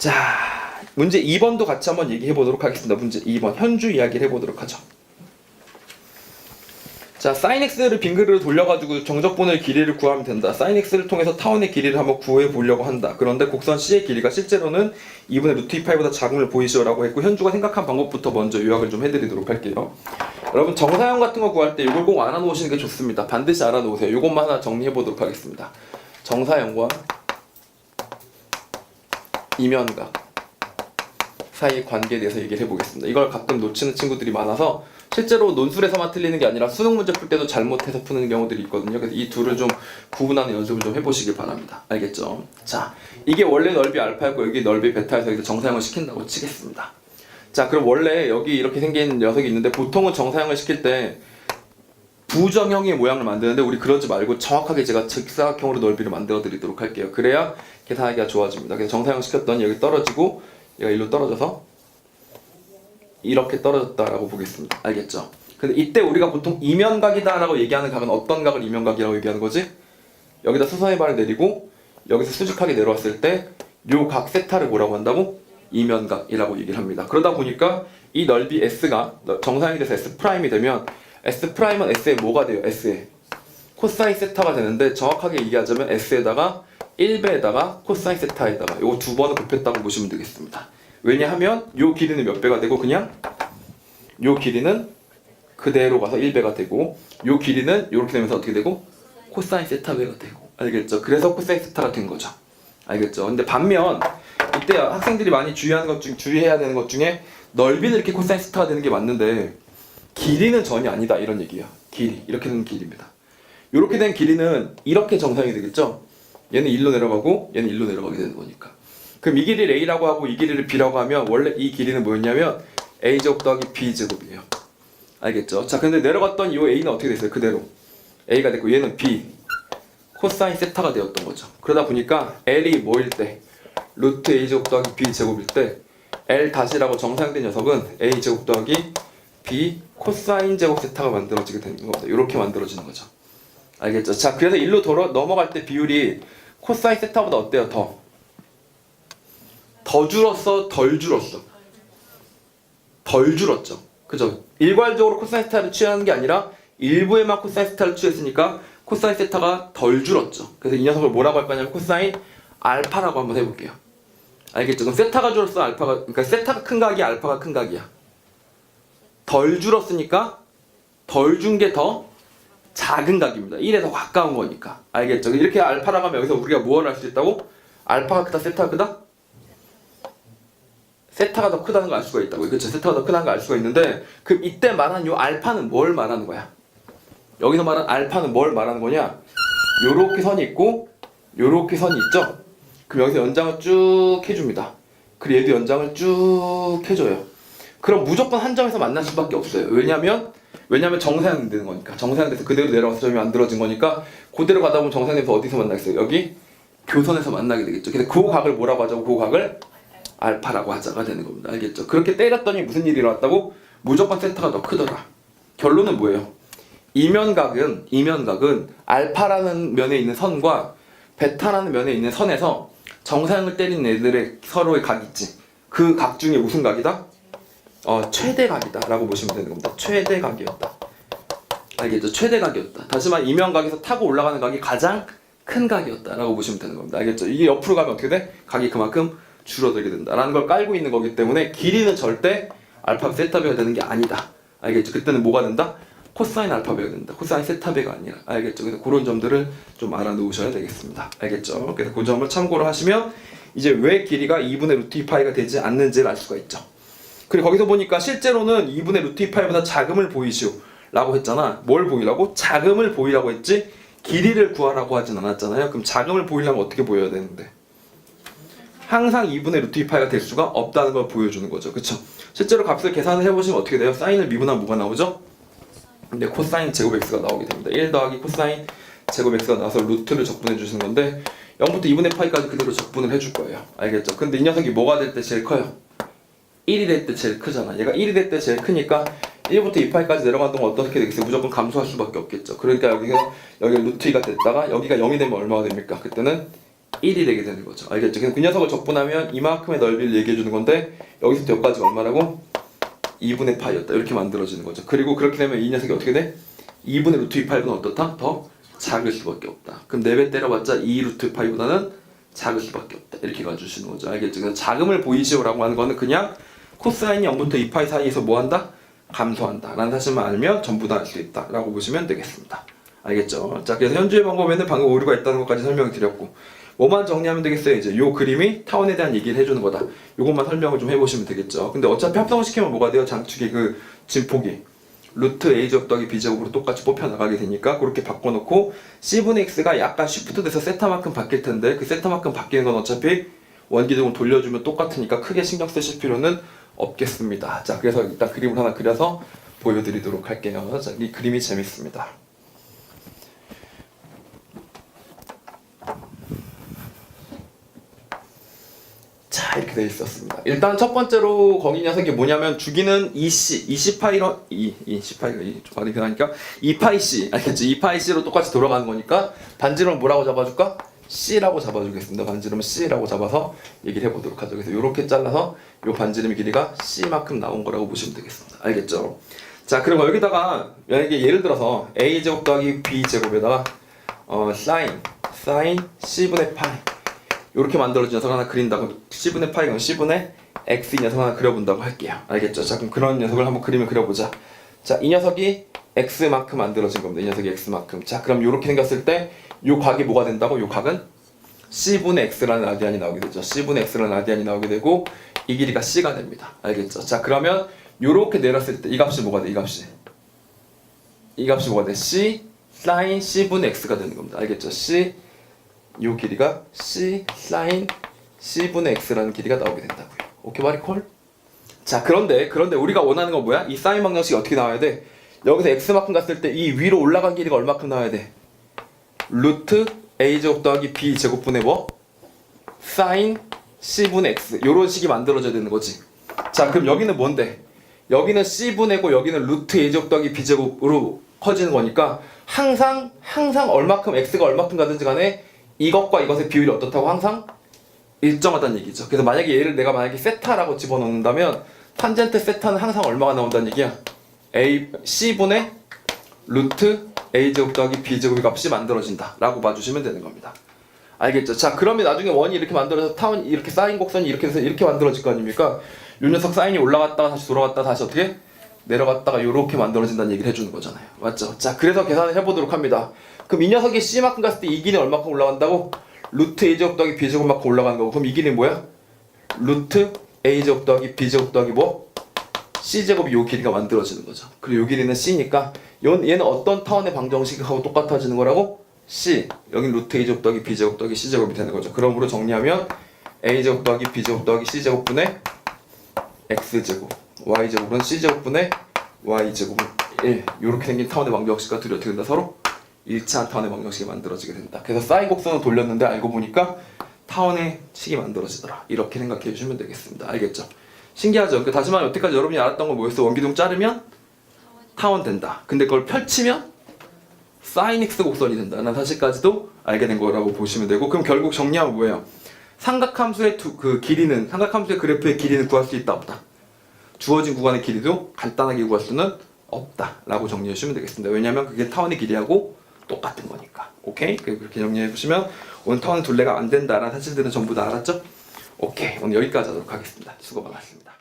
자, 문제 2번도 같이 한번 얘기해 보도록 하겠습니다. 문제 2번 현주 이야기를 해보도록 하죠. 자, sin x를 빈 그릇으로 돌려가지고 정적분의 길이를 구하면 된다. sin x를 통해서 타원의 길이를 한번 구해 보려고 한다. 그런데 곡선 C의 길이가 실제로는 2분의 루트 2파이보다 작음을 보이시오라고 했고, 현주가 생각한 방법부터 먼저 요약을 좀 해드리도록 할게요. 여러분, 정사형 같은 거 구할 때 이걸 꼭 알아놓으시는 게 좋습니다. 반드시 알아놓으세요. 이것만 하나 정리해 보도록 하겠습니다. 정사형과 이면각 사이의 관계에 대해서 얘기를 해보겠습니다. 이걸 가끔 놓치는 친구들이 많아서 실제로 논술에서만 틀리는 게 아니라 수능 문제 풀 때도 잘못해서 푸는 경우들이 있거든요. 그래서 이 둘을 좀 구분하는 연습을 좀 해보시길 바랍니다. 알겠죠? 자, 이게 원래 넓이 알파였고 여기 넓이 베타에서 여기서 정사형을 시킨다고 치겠습니다. 자, 그럼 원래 여기 이렇게 생긴 녀석이 있는데 보통은 정사형을 시킬 때 부정형의 모양을 만드는데 우리 그러지 말고 정확하게 제가 직사각형으로 넓이를 만들어 드리도록 할게요. 그래야 계산하기가 좋아집니다. 그래서 정사형 시켰더니 여기 떨어지고 얘가 일로 떨어져서 이렇게 떨어졌다라고 보겠습니다. 알겠죠? 근데 이때 우리가 보통 이면각이다라고 얘기하는 각은 어떤 각을 이면각이라고 얘기하는 거지? 여기다 수선의 발을 내리고 여기서 수직하게 내려왔을 때 요 각 세타를 뭐라고 한다고? 이면각이라고 얘기를 합니다. 그러다 보니까 이 넓이 S가 정사형이 돼서 S'이 되면 S'은 S에 뭐가 돼요? S에 코사인 세타가 되는데 정확하게 얘기하자면 S에다가 1배에다가 코사인 세타에다가 요거 두 번을 곱했다고 보시면 되겠습니다. 왜냐하면 요 길이는 몇 배가 되고 그냥 요 길이는 그대로 가서 1배가 되고 요 길이는 이렇게 되면서 어떻게 되고 코사인 세타배가 되고 알겠죠? 그래서 코사인 세타가 된 거죠. 알겠죠? 근데 반면 이때 학생들이 많이 주의해야 되는 것 중에 넓이는 이렇게 코사인 세타가 되는 게 맞는데 길이는 전혀 아니다 이런 얘기야. 길이 이렇게 되는 길입니다. 이렇게 된 길이는 이렇게 정상이 되겠죠? 얘는 1로 내려가고 얘는 1로 내려가게 되는 거니까. 그럼 이 길이를 A라고 하고 이 길이를 B라고 하면 원래 이 길이는 뭐였냐면 A제곱 더하기 B제곱이에요. 알겠죠? 자, 근데 내려갔던 이 A는 어떻게 됐어요? 그대로 A가 됐고 얘는 B 코사인 세타가 되었던 거죠. 그러다 보니까 L이 뭐일 때 루트 A제곱 더하기 B제곱일 때 L 다시라고 정사형된 녀석은 A제곱 더하기 B 코사인 제곱 세타가 만들어지게 되는 겁니다. 이렇게 만들어지는 거죠. 알겠죠? 자, 그래서 1로 넘어갈 때 비율이 코사인 세타보다 어때요? 더 줄었어? 덜 줄었어? 덜 줄었죠. 그죠? 일괄적으로 코사인 세타를 취하는 게 아니라 일부에만 코사인 세타를 취했으니까 코사인 세타가 덜 줄었죠. 그래서 이 녀석을 뭐라고 할 거냐면 코사인 알파라고 한번 해볼게요. 알겠죠? 그럼 세타가 줄었어? 알파가, 그러니까 세타가 큰 각이야? 알파가 큰 각이야? 덜 줄었으니까 덜 준 게 더 작은 각입니다. 1에 더 가까운 거니까. 알겠죠? 이렇게 알파라고 하면 여기서 우리가 무엇을 할 수 있다고? 알파가 크다? 세타가 크다? 세타가 더 크다는 걸 알 수가 있다고. 그렇죠? 세타가 더 크다는 걸 알 수가 있는데 그럼 이때 말하는 요 알파는 뭘 말하는 거야? 여기서 말하는 알파는 뭘 말하는 거냐? 요렇게 선이 있고 요렇게 선이 있죠? 그럼 여기서 연장을 쭉 해줍니다. 그리고 얘도 연장을 쭉 해줘요. 그럼 무조건 한 점에서 만날 수밖에 없어요. 왜냐면 정사형이 되는 거니까. 정사형 돼서 그대로 내려와서 점이 만들어진 거니까 그대로 가다 보면 정사형 돼서 어디서 만나겠어요? 여기 교선에서 만나게 되겠죠. 그래서 그 각을 뭐라고 하자고? 그 각을 알파라고 하자가 되는 겁니다. 알겠죠? 그렇게 때렸더니 무슨 일이 일어났다고? 무조건 세타가 더 크더라. 결론은 뭐예요? 이면각은 알파라는 면에 있는 선과 베타라는 면에 있는 선에서 정사형을 때린 애들의 서로의 각 있지. 그 각 중에 무슨 각이다? 최대각이다 라고 보시면 되는 겁니다. 최대각이었다. 알겠죠? 최대각이었다. 다시 말해 이면각에서 타고 올라가는 각이 가장 큰 각이었다 라고 보시면 되는 겁니다. 알겠죠? 이게 옆으로 가면 어떻게 돼? 각이 그만큼 줄어들게 된다라는 걸 깔고 있는 거기 때문에 길이는 절대 알파 세타배가 되는 게 아니다. 알겠죠? 그때는 뭐가 된다? 코사인 알파배가 된다. 코사인 세타배가 아니라. 알겠죠? 그래서 그런 점들을 좀 알아놓으셔야 되겠습니다. 알겠죠? 그래서 그 점을 참고로 하시면 이제 왜 길이가 2분의 루트 2파이가 되지 않는지를 알 수가 있죠. 그리고 거기서 보니까 실제로는 2분의 루트 2파이보다 작음을 보이시오 라고 했잖아. 뭘 보이라고? 작음을 보이라고 했지 길이를 구하라고 하진 않았잖아요. 그럼 작음을 보이려면 어떻게 보여야 되는데? 항상 2분의 루트 2파이가 될 수가 없다는 걸 보여주는 거죠. 그쵸? 실제로 값을 계산을 해보시면 어떻게 돼요? 사인을 미분하면 뭐가 나오죠? 근데 코사인 제곱 x가 나오게 됩니다. 1 더하기 코사인 제곱 x가 나와서 루트를 적분해 주시는 건데 0부터 2분의 파이까지 그대로 적분을 해줄 거예요. 알겠죠? 근데 이 녀석이 뭐가 될 때 제일 커요? 1이 될 때 제일 크잖아. 얘가 1이 될 때 제일 크니까 1부터 2파이까지 내려가는 동안 어떻게 되겠어요? 무조건 감소할 수밖에 없겠죠. 그러니까 여기 루트 2가 됐다가 여기가 0이 되면 얼마가 됩니까? 그때는 1이 되게 되는 거죠. 알겠죠? 그래서 그 녀석을 적분하면 이만큼의 넓이를 얘기해 주는 건데 여기서부터 여기까지가 얼마라고? 2분의 파이였다. 이렇게 만들어지는 거죠. 그리고 그렇게 되면 이 녀석이 어떻게 돼? 2분의 루트 2파이보다 어떻다? 더 작을 수밖에 없다. 그럼 4배 때려봤자 2 루트 파이보다는 작을 수밖에 없다. 이렇게 가주시는 거죠. 알겠죠? 그래서 작음을 보이시오라고 하는 거는 그냥 코사인이 0부터 2파이 사이에서 뭐 한다? 감소한다. 라는 사실만 알면 전부 다 알 수 있다. 라고 보시면 되겠습니다. 알겠죠? 자, 그래서 현주의 방법에는 방금 오류가 있다는 것까지 설명을 드렸고 뭐만 정리하면 되겠어요? 이제 요 그림이 타원에 대한 얘기를 해주는 거다. 요것만 설명을 좀 해보시면 되겠죠. 근데 어차피 합성을 시키면 뭐가 돼요? 장축의 그 진폭이 루트 a제곱 더하기 b제곱으로 똑같이 뽑혀 나가게 되니까 그렇게 바꿔놓고 c분의 x가 약간 쉬프트 돼서 세타만큼 바뀔 텐데 그 세타만큼 바뀌는 건 어차피 원기둥을 돌려주면 똑같으니까 크게 신경 쓰실 필요는 없겠습니다. 자, 그래서 일단 그림을 하나 그려서 보여드리도록 할게요. 자, 이 그림이 재밌습니다. 자, 이렇게 되어 있었습니다. 일단 첫 번째로 거기 녀석이 뭐냐면 주기는 20파이로 20파이가 좀 말이 그러니까 2파이c 알겠죠? 2파이c로 똑같이 돌아가는 거니까 반지름은 뭐라고 잡아줄까? C라고 잡아주겠습니다. 반지름은 C라고 잡아서 얘기를 해보도록 하죠. 그래서 이렇게 잘라서 이 반지름의 길이가 C만큼 나온 거라고 보시면 되겠습니다. 알겠죠? 자, 그리고 여기다가 만약에 예를 들어서 A제곱 더하기 B제곱에다가 sin C분의 파이 이렇게 만들어진 녀석 하나 그린다고 C분의 파이가 C분의 X 이 녀석 하나 그려본다고 할게요. 알겠죠? 자, 그럼 그런 녀석을 한번 그림을 그려보자. 자, 이 녀석이 X만큼 만들어진 겁니다. 이 녀석이 X만큼. 자, 그럼 이렇게 생겼을 때 이 각이 뭐가 된다고? 이 각은 C분의 X라는 라디안이 나오게 되죠. C분의 X라는 라디안이 나오게 되고 이 길이가 C가 됩니다. 알겠죠? 자, 그러면 이렇게 내렸을 때 이 값이 뭐가 돼? 이 값이 뭐가 돼? C sin C분의 X가 되는 겁니다. 알겠죠? C 이 길이가 C sin C분의 X라는 길이가 나오게 된다고요. 오케이, 말이 콜? 자, 그런데 우리가 원하는 건 뭐야? 이 사인 방정식이 어떻게 나와야 돼? 여기서 X만큼 갔을 때 이 위로 올라간 길이가 얼마큼 나와야 돼? 루트 A제곱 더하기 B제곱분의 뭐? sin C분의 X 요런 식이 만들어져야 되는 거지. 자, 그럼 여기는 뭔데? 여기는 C분의고 여기는 루트 A제곱 더하기 B제곱으로 커지는 거니까 항상 얼마큼 X가 얼마큼 가든지 간에 이것과 이것의 비율이 어떻다고? 항상 일정하다는 얘기죠. 그래서 만약에 얘를 내가 만약에 세타라고 집어넣는다면 탄젠트 세타는 항상 얼마가 나온다는 얘기야? C분의 루트 A제곱 더하기 B제곱의 값이 만들어진다 라고 봐주시면 되는 겁니다. 알겠죠? 자, 그러면 나중에 원이 이렇게 만들어서 타원 이렇게 사인 곡선이 이렇게 해서 이렇게 만들어질 거 아닙니까? 요 녀석 사인이 올라갔다가 다시 돌아갔다가 다시 어떻게? 내려갔다가 이렇게 만들어진다는 얘기를 해주는 거잖아요. 맞죠? 자, 그래서 계산을 해보도록 합니다. 그럼 이 녀석이 C만큼 갔을 때 이 길이 얼마큼 올라간다고? 루트 A제곱 더하기 B제곱만큼 올라가는 거고 그럼 이 길이 뭐야? 루트 A제곱 더하기 B제곱 더하기 뭐? C제곱이 요 길이가 만들어지는 거죠. 그리고 요 길이는 C니까 얘는 어떤 타원의 방정식하고 똑같아지는 거라고? C 여긴 루트 A제곱 더하기 B제곱 더하기 C제곱이 되는 거죠. 그러므로 정리하면 A제곱 더하기 B제곱 더하기 C제곱분의 X제곱 Y제곱은 C제곱분의 Y제곱은 1 요렇게 생긴 타원의 방정식과 둘이 어떻게 된다? 서로 일치한 타원의 방정식이 만들어지게 된다. 그래서 사인 곡선을 돌렸는데 알고 보니까 타원의 식이 만들어지더라. 이렇게 생각해 주시면 되겠습니다. 알겠죠? 신기하죠? 다시 말해 여태까지 여러분이 알았던 건 뭐였어? 원기둥 자르면 타원 된다. 근데 그걸 펼치면 사인 x 곡선이 된다는 사실까지도 알게 된 거라고 보시면 되고 그럼 결국 정리하면 뭐예요? 삼각함수의 삼각함수의 그래프의 길이는 구할 수 있다 없다? 주어진 구간의 길이도 간단하게 구할 수는 없다 라고 정리해 주시면 되겠습니다. 왜냐하면 그게 타원의 길이하고 똑같은 거니까. 오케이? 그렇게 정리해 보시면 오늘 타원 둘레가 안 된다라는 사실들은 전부 다 알았죠? 오케이, 오늘 여기까지 하도록 하겠습니다. 수고 많았습니다.